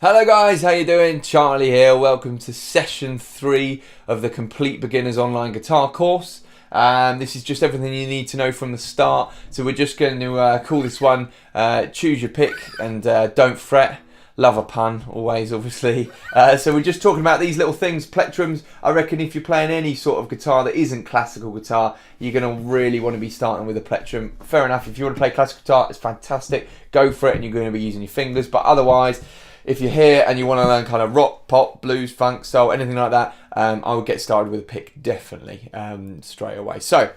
Hello guys, how you doing? Charlie here. Welcome to session 3 of the Complete Beginners Online Guitar course. This is just everything you need to know from the start. So we're just going to call this one Choose Your Pick and Don't Fret. Love a pun, always, obviously. So we're just talking about these little things, plectrums. I reckon if you're playing any sort of guitar that isn't classical guitar, you're going to really want to be starting with a plectrum. Fair enough, if you want to play classical guitar, it's fantastic. Go for it and you're going to be using your fingers. But otherwise, if you're here and you want to learn kind of rock, pop, blues, funk, soul, anything like that, I would get started with a pick definitely straight away. So,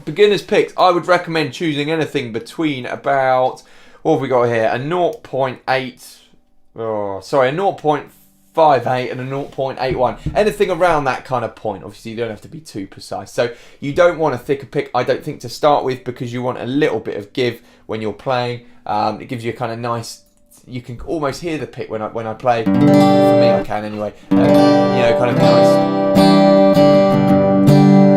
beginner's picks, I would recommend choosing anything between about, what have we got here, a 0.58 and a 0.81. Anything around that kind of point. Obviously, you don't have to be too precise. So, you don't want a thicker pick, I don't think, to start with, because you want a little bit of give when you're playing. It gives you a kind of nice, you can almost hear the pick when I play. For me, I can anyway. You know, kind of nice,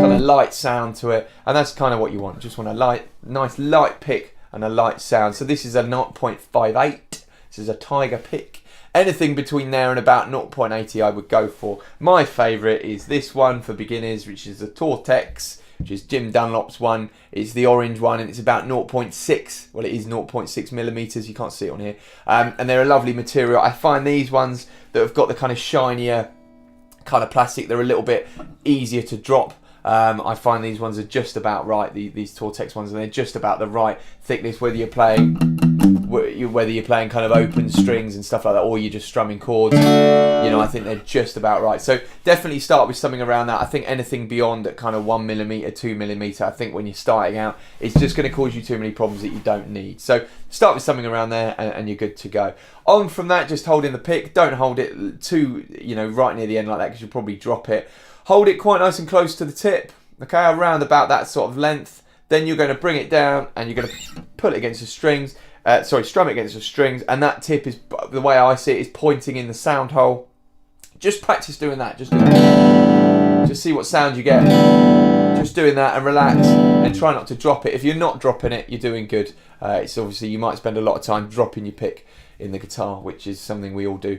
kind of light sound to it, and that's kind of what you want. Just want a nice light pick and a light sound. So this is a 0.58. This is a tiger pick. Anything between there and about 0.80, I would go for. My favourite is this one for beginners, which is the Tortex, which is Jim Dunlop's one. It's the orange one, and it's about 0.6. Well, it is 0.6 millimeters. You can't see it on here. And they're a lovely material. I find these ones that have got the kind of shinier kind of plastic, they're a little bit easier to drop. I find these ones are just about right, these Tortex ones, and they're just about the right thickness, whether you're playing kind of open strings and stuff like that, or you're just strumming chords. You know, I think they're just about right. So definitely start with something around that. I think anything beyond at kind of 1mm, 2mm, I think when you're starting out, it's just going to cause you too many problems that you don't need. So start with something around there and you're good to go. On from that, just holding the pick. Don't hold it too, you know, right near the end like that, because you'll probably drop it. Hold it quite nice and close to the tip, okay, around about that sort of length. Then you're going to bring it down and you're going to put it against the strings. Strum it against the strings, and that tip is, the way I see it, is pointing in the sound hole. Just practice doing that. Just see what sound you get. Just doing that and relax and try not to drop it. If you're not dropping it, you're doing good. It's obviously, you might spend a lot of time dropping your pick in the guitar, which is something we all do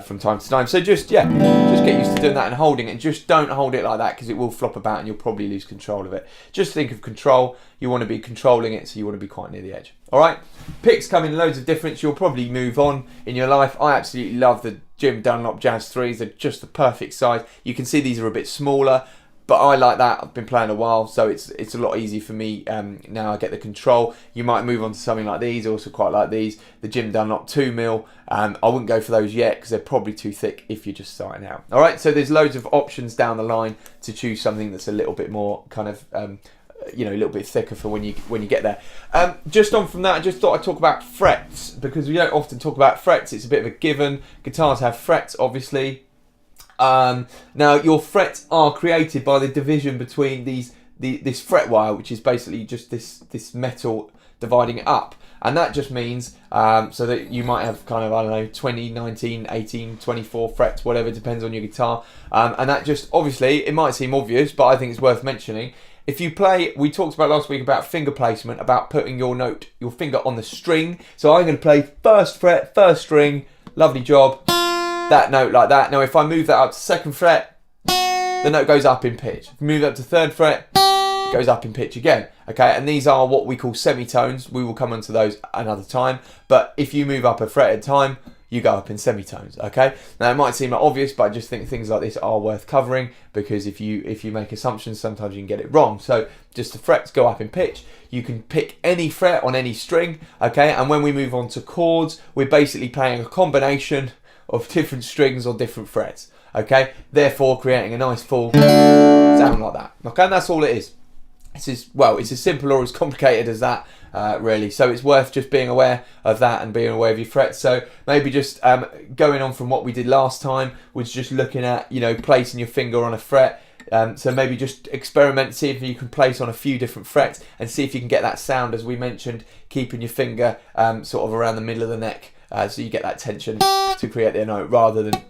from time to time. So just get used to doing that and holding it. And just don't hold it like that, because it will flop about and you'll probably lose control of it. Just think of control. You want to be controlling it, so you want to be quite near the edge. All right, picks come in loads of difference. You'll probably move on in your life. I absolutely love the Jim Dunlop Jazz 3s. They're just the perfect size. You can see these are a bit smaller, but I like that. I've been playing a while, so it's a lot easier for me now. I get the control. You might move on to something like these. I also quite like these, the Jim Dunlop 2mm. I wouldn't go for those yet, because they're probably too thick if you're just starting out. All right, so there's loads of options down the line to choose something that's a little bit more kind of you know, a little bit thicker for when you get there. Just on from that, I just thought I'd talk about frets, because we don't often talk about frets. It's a bit of a given. Guitars have frets, obviously. Now your frets are created by the division between this fret wire, which is basically just this metal dividing it up, and that just means so that you might have kind of, I don't know, 20, 19, 18, 24 frets, whatever, depends on your guitar. And that just, obviously, it might seem obvious, but I think it's worth mentioning. If you play, we talked about last week about finger placement, about putting your finger on the string. So I'm going to play first fret, first string, lovely job, that note like that. Now if I move that up to second fret, the note goes up in pitch. If I move it up to third fret, it goes up in pitch again. Okay, and these are what we call semitones. We will come onto those another time. But if you move up a fret at a time, you go up in semitones, okay? Now it might seem like obvious, but I just think things like this are worth covering, because if you make assumptions, sometimes you can get it wrong. So just the frets go up in pitch. You can pick any fret on any string, okay? And when we move on to chords, we're basically playing a combination of different strings on different frets, okay? Therefore creating a nice full sound like that, okay? And that's all it is. It's as simple or as complicated as that, really. So it's worth just being aware of that and being aware of your frets. So maybe just going on from what we did last time was just looking at, you know, placing your finger on a fret. So maybe just experiment, see if you can place on a few different frets and see if you can get that sound, as we mentioned, keeping your finger sort of around the middle of the neck, so you get that tension to create the note rather than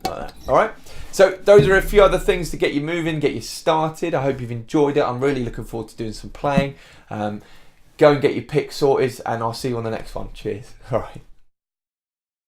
like that. All right. So those are a few other things to get you moving, get you started. I hope you've enjoyed it. I'm really looking forward to doing some playing. Go and get your pick sorted, and I'll see you on the next one. Cheers. All right.